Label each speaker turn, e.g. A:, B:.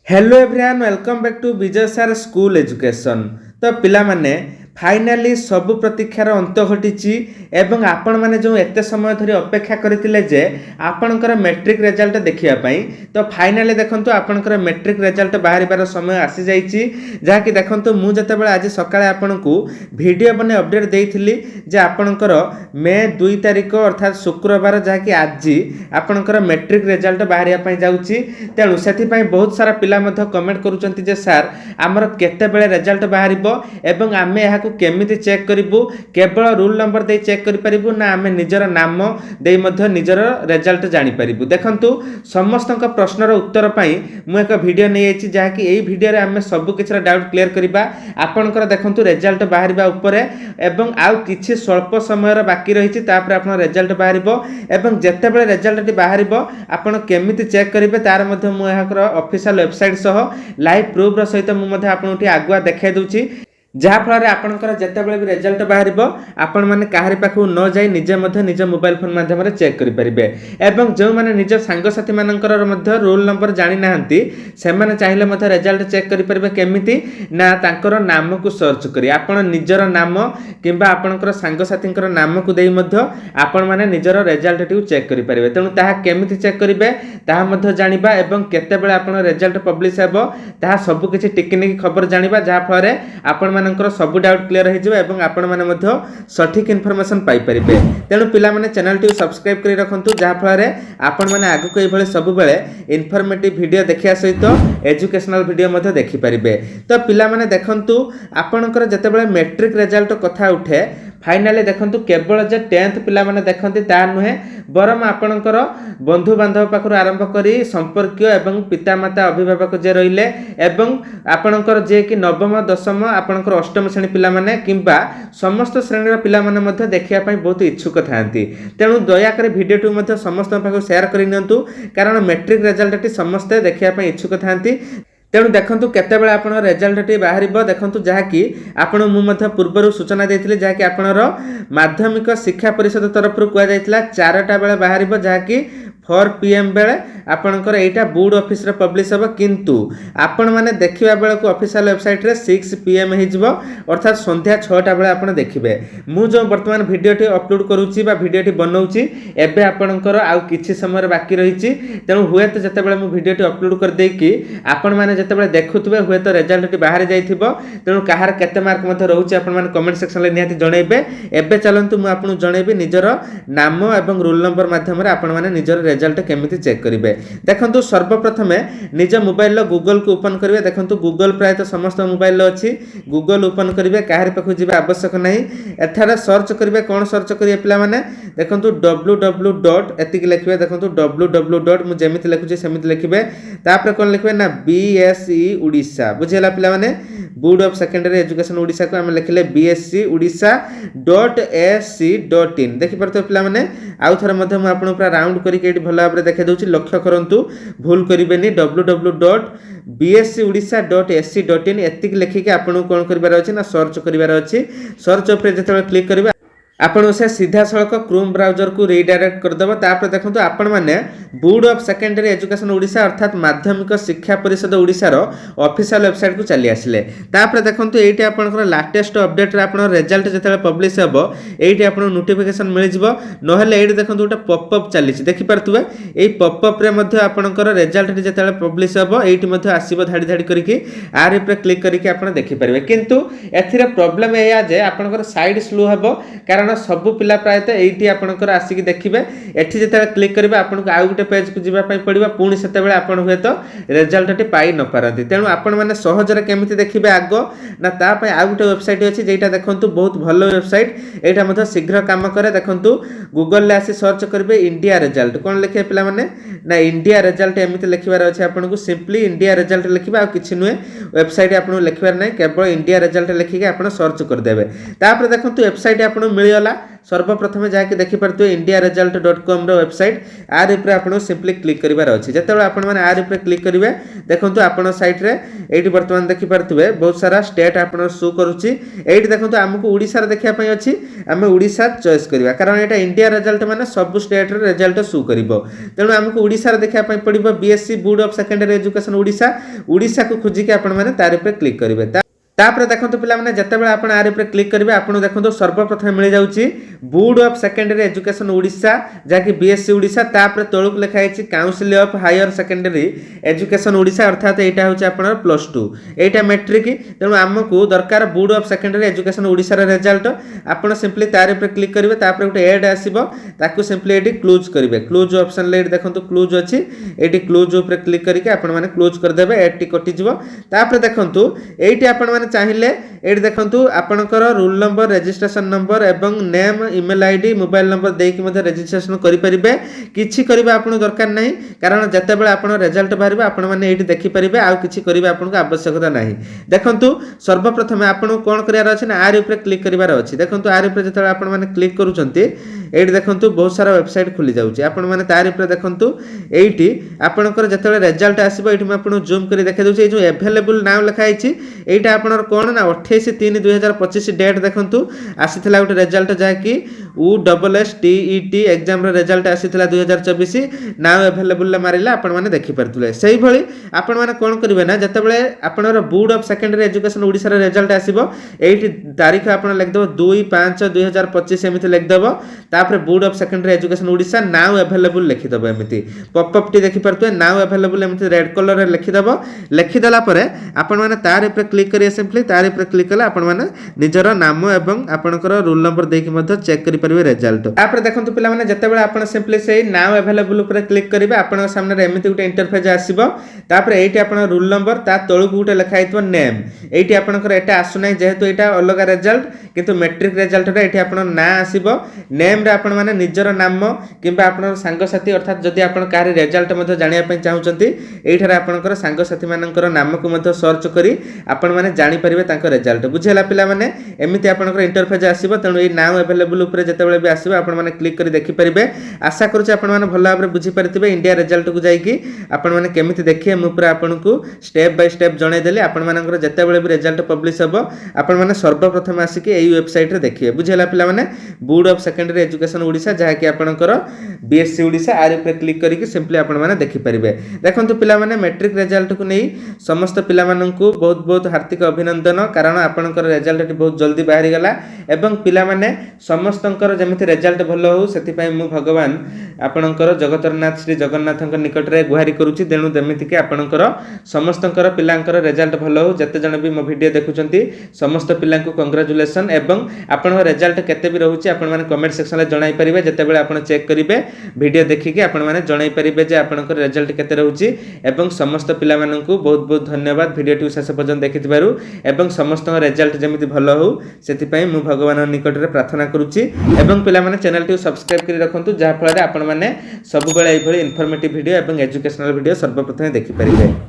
A: Hello everyone welcome back to Vijay sir school education. तो पिला माने फाइनाली सबु प्रतीक्षार अंत घटी एवं आपण माने जो एते समय धरी अपेक्षा करथिले जे आपणकर मैट्रिक रिजल्ट देखिया पई तो फाइनाली देखंतु आपणकर मैट्रिक रिजल्ट बाहरिबार समय आसी जाईची जहा कि देखंतु मु जते बेला आज सकाळे आपणकू वीडियो बने अपडेट देइथिली जे आपणकर मे 2 तारिख अर्थात शुक्रवार जहा कि आज आपणकर मैट्रिक रिजल्ट बाहरिया पई जाउची। तेणु सेथि पई बहुत सारा पिला मध्ये कमेंट करूचंती जे सर हमर केते बेले रिजल्ट बाहरिबो एवं आमे एहा केमिति चेक करिबु केवल रूल नंबर दे चेक करि परिबु ना आमे निजर नाम दे मध्य निजर रिजल्ट जानि परिबु। देखंतु समस्तक प्रश्नर उत्तर पई मु एक वीडियो नै आइछि जहा कि एई वीडियो रे आमे सब किछरा डाउट क्लियर करिबा। आपनकर देखंतु रिजल्ट बाहरिबा उपरे एवं आउ किछि स्वल्प समय रा बाकी रहिछि तापर आपन रिजल्ट बाहरिबो एवं जत्ते बेले रिजल्ट टी बाहरिबो आपन केमिति चेक करिवे तार मध्य मु एहाकर ऑफिशियल वेबसाइट सह लाइव प्रूफ रो सहित मु मध्य आपन टी आगुआ देखाइ दउछि जहाँ फल आपंकर जिते बड़े भी रिजल्ट बाहर आपण मैंने कहार पाखु न जाई निजे निज मोबाइल फोन माध्यम चेक करेंगे। एवं जो मैंने निज सांगसाथी मानकर रोल नंबर जानी ना से चाहिए रिजल्ट चेक करेंगे केमिति ना तांकर नाम को सर्च करी आपण निजर नाम किंबा आपणकर सांगसाथी नाम को देई मध्य आपण माने निजर रिजल्ट टी चेक करेंगे। तेणु ताहा केमिति चेक करेंगे ताहा जानिबा एवं केते बेले आपण रिजल्ट पब्लिश हेबो ताहा सब किछि टिकनिक खबर जानिबा जहाँ फल आपण मानकर सब डाउट क्लियर हो जिवो एवं आपण माने मध्य सठिक इनफॉरमेशन पाई परिबे। तेणु पिला माने चैनल टी सब्सक्राइब करी रखंतु जहाँ फल आपण माने आगु को एभले सब बेले इनफॉर्मेटिव वीडियो देखिया सहित एजुकेशनल वीडियो मध्य देखि परिबे। तो पिला माने देखंतु आपणकर जते बेले मैट्रिक रिजल्ट कथा उठे फाइनाली देखंतु केवल जे 10th पिला माने देखंती ता नुहे बरम आपणकर बंधु बांधव पाखरु आरंभ करी संपर्कीय एवं पितामाता अभिभावक जे रहिले एवं आपणकर जे कि नवम दशम आपणकर अष्टम श्रेणी पिला माने किंबा समस्त श्रेणी पिला माने मध्य देखिया पई बहुत इच्छुक थांती। तेणु दया करे वीडियो टू मध्य समस्त पाखरु शेयर करि नियंतु कारण मैट्रिक रिजल्ट टी समस्त देखिया पई इच्छुक थांती। तेणु देखंतु केते बेले आपण रिजल्ट टी बाहरिबो देखंतु जहा कि आपण मु मध्य पूर्वरु सूचना देथिले जहा कि आपणर माध्यमिक शिक्षा परिषद तरफ रु कुआ जायतिला 4टा बेले बाहरिबो जहा कि 4 PM बेले आपणकर एटा बोर्ड ऑफिस रे पब्लिश हेबो किंतु आपण माने देखिबा बेले को ऑफिशियल वेबसाइट रे 6 PM हि जिवो अर्थात संध्या 6टा बेले आपण देखिबे। मु जो वर्तमान वीडियो टी अपलोड करूची बा वीडियो टी बनौची एबे आपणकर आउ किछि समय बाकी रहिची। तेणु हुए तो जते बेले मु वीडियो टी अपलोड कर देकी आपण माने जते बेले देखुतबे हुए तो रिजल्ट टी बाहर जाइथिबो। तेणु कहार केते मार्क मथे रहउची आपण माने कमेंट सेक्शन ले निहाती जणैबे। एबे चलंतु मु आपन जणैबे निजर नाम एवं रोल नंबर माध्यम रे आपण माने निजर रिजल्ट केमिति चेक करिवे। देखंतु सर्वप्रथमे निज मोबाइल लो गूगल को ओपन करिवे। देखंतु गूगल प्राय तो समस्त मोबाइल लो अछि गूगल ओपन करिवे काहर पाखु जिबा आवश्यक नाही। एथारे सर्च करिवे कोन सर्च करिवे पिला माने देखंतु www. एतिक लिखिवे देखंतु www. मु जेमिति लिखुची सेमिति लिखिवे तापर कोन लिखिवे ना BSE उड़ीसा बुझेला पिला माने board of secondary education Orissa को हम लिखले BSE उड़ीसा.ac.in देखि परतो पिला माने आउ थरे मध्ये हम आपन पूरा राउंड करी के भला भाबरे देखै दउची लक्ष्य करंतु भूल करिवेनी www.bscodisa.ac.in एतिक लिखि के आपन कोन करबार अछि ना सर्च करबार अछि। सर्च ऊपर जेते क्लिक करिवे आपण से सीधा सड़क क्रोम ब्राउजर को रिडायरेक्ट कर दबो। तापर देखंतु आपण माने board of secondary education Orissa अर्थात माध्यमिक शिक्षा परिषद उड़ीसा रो ऑफिशियल वेबसाइट को चली आसिले। तापर देखंतु एठी आपनकर लेटेस्ट अपडेट रे आपण रिजल्ट जेते पब्लिश हेबो एठी आपण नोटिफिकेशन मिल जिवो। नहले एठी देखंतु उटा पॉपअप चली छि देखि परतुबे एई पॉपअप रे मध्ये आपनकर रिजल्ट जेते पब्लिश हेबो एठी मध्ये आसीबो धाडी धाडी करिकि आर पे क्लिक करिकि आपण देखि परिबे। किंतु एथिरे प्रॉब्लम एया जे आपनकर साइड स्लो हेबो कारण सबु पिला प्रायतः एठी आपनकर आसिक देखिबे। एठी जेते क्लिक करिबे आपनको आउ गुटे पेज को जिबा पई पड़िबा पुणी सेते बेले आपण हुए तो रिजल्ट टी पाई न पारंती। तेणु आपण माने सहज रे केमिति देखिबे आगो ना ता पई आउ गुटे वेबसाइट अछि जेटा देखंतु बहुत भलो वेबसाइट एटा मध शीघ्र काम करे। देखंतु गूगल ले आसी सर्च करिबे इंडिया रिजल्ट कोन लिखे पिला माने ना इंडिया रिजल्ट एमिति लिखिबार अछि आपनको सिंपली इंडिया रिजल्ट लिखिबा आ किछि नुए वेबसाइट आपन लिखिबार नै केवल इंडिया रिजल्ट लिखिके आपन सर्च कर देबे। तापर देखंतु वेबसाइट आपन मिलियला सर्वप्रथम जहाँकि देखिपे indiaresult.com वेबसाइट आर ऊपर आपको सिंपली क्लिक करार अच्छी जिते आप आर ऊपर क्लिक करेंगे देखो आप सैट्रे ये बर्तमान देखिपे बहुत सारा स्टेट आप शो करुच्ची ये देखो आमको ओडिशा देखापी अच्छी आम ओडिशा चॉइस करवा कारण यहाँ इंडिया रिजल्ट माने सब स्टेट रिजल्ट शो कर तेणु आमको ओडिशा देखापी पड़ो BSc board of secondary education Odisha को खोजिकी आपने तार पर क्लिक करेंगे तापर देखो पे जितेबाला आप आर ऊपर क्लिक करेंगे आपको देखो सर्वप्रथम मिल जाऊँगी board of secondary education Odisha जहाँकि बीएससी ओडिशा तापर तौक लिखाई council of higher secondary education Odisha अर्थात यहाँ हूँ आप +2 यहाँ मैट्रिक तेणु आमको दरकार बोर्ड ऑफ सेकेंडरी एजुकेशन ओडिशार रिजल्ट आप सिंपली तार ऊपर क्लिक करेंगे तापर गोटे एड आसो ताकू सिंपली ये क्लोज करेंगे क्लोज ऑप्शन ये देखो क्लोज अच्छी ये क्लोज ऊपर क्लिक करके आपने क्लोज करदे एड टी कटिज तापर देखो ये आपने चाहिए ये देखो आपणकर रोल नंबर रजिस्ट्रेशन नंबर एवं name email ID mobile number देकी रजिस्ट्रेशन करेंगे किसी करवा आपको दरकार नहीं कारण जितेबाला आप रिजल्ट बाहर आप देखिपारे आउ कि आपको आवश्यकता नहीं देखो सर्वप्रथम आपको कौन करार अच्छे आर ऊपर क्लिक करार अच्छी देखो आर ऊपर जो आप क्लिक करुँच ये देखो बहुत सारा वेबसाइट खुली जाऊँगी आपने तार ऊपर देखो ये आपंकर जो रिजल्ट आसो ये मुझे जूम कर देखा दूसरी जो एभेलेबल नाउ लिखाई यहाँ आप कौन ना 28/3/2025 डेट देखो आसी गोटे रिजल्ट जहाँकि USSTET एग्जाम रिजल्ट आसी 2024 नाउ एभेलेबल मारे आपने देखिपारे से भाई आपने कौन करेंगे ना जितेबाला आपनर board of secondary education Odisha result आसो ये तारीख आप लिखिदेव 2/5/2025 एमती लिखिदेव तापर board of secondary education Odisha now available लिखिदेव एमती पॉपअप टी देखिपारे नाउ एभेलेबल एमती रेड कलर लिखिदेव लिखिदेला आपने तार ऊपर क्लिक करेंगे सिंपली तार ऊपर क्लिक कले आपने निजर नाम एवं आपनकर रोल नंबर देकी चेक करेंगे रिजल्ट तापर देखो पे जितेबाला आप सिंपली से नाउ एभेलेबल ऊपर क्लिक करेंगे आपन सामने एमती गोटे इंटरफेस आसो तापर ये आप रोल नंबर ता तौक गोटे लिखाई नेम ये आपंकर यहाँ आसुना जेहेतु यहाँ अलग रिजल्ट किंतु मैट्रिक रिजल्ट ये आप ना आसो नेम रे आपण माने निजर नाम किंबा आपण सांगसाथी अर्थात जदि आपण कारी रिजल्ट मध्य जानिया पई चाहुचंती एठारे आपणकर सांगसाथी मानकर नाम को मध्य सर्च करी आपण माने जानि परिबे तांको रिजल्ट बुझेला पिला माने एमिति आपणकर इंटरफेस आसीबो तेणु ए नाउ अवेलेबल ऊपर जेतेबेले भी आसीबो आपण माने क्लिक करी देखि परिबे आशा करूची आपण माने भलो भाबरे बुझी परिथिबे इंडिया रिजल्ट को जाईकी आपण माने केमिति देखिए मु पूरा आपनकू स्टेप बाय स्टेप जणाई देली आपण मानकर जेतेबेले भी रिजल्ट पब्लिश हबो आपण माने सर्वप्रथम आसीकी एई वेबसाइट रे देखिए बुझेला पिला माने board of secondary education Odisha जहाँ कि आपणकर बीएससी ओडिशा आर ऊपर क्लिक करके सिंपली आपण माने देखि परिबे देखंतु पिला माने मैट्रिक रिजल्ट को नहीं समस्त पिला माननकू बहुत बहुत हार्दिक अभिनंदन कारण आपणकर रिजल्ट बहुत जल्दी बाहरी गला एवं पिला माने समस्तंकर जेमिति रिजल्ट भलो हो सेति पई मु भगवान आपणकर जगतरनाथ श्री जगन्नाथଙ୍କ निकटरे गुहारी करूची तेणु जेमिति कि आपणकर समस्तंकर पिलांकर रिजल्ट भलो हो जते जण भी मो वीडियो देखुचंती समस्त पिलांकू कांग्रेचुलेशन एवं आपणकर रिजल्ट केते भी रहूची आपण माने कमेंट सेक्शन रे जणाई परिबे जेतेबेले आपण चेक करिवे वीडियो देखिके आपण माने जणाई परिबे जे आपणकर रिजल्ट केते रहूची एवं समस्त पिला माननकू बहुत बहुत धन्यवाद वीडियो टू शेष पर्यंत देखिथिबारु एवं समस्त रिजल्ट जेमिति भलो हो सेति पई मु भगवान निकट रे प्रार्थना करूची एवं पिला माने चैनल टू सब्सक्राइब करि रखंतु जा फळ रे आपण माने सब बेले एई भली इन्फॉर्मेटिव वीडियो एवं एजुकेशनल वीडियो सर्वप्रथम देखि परिबे।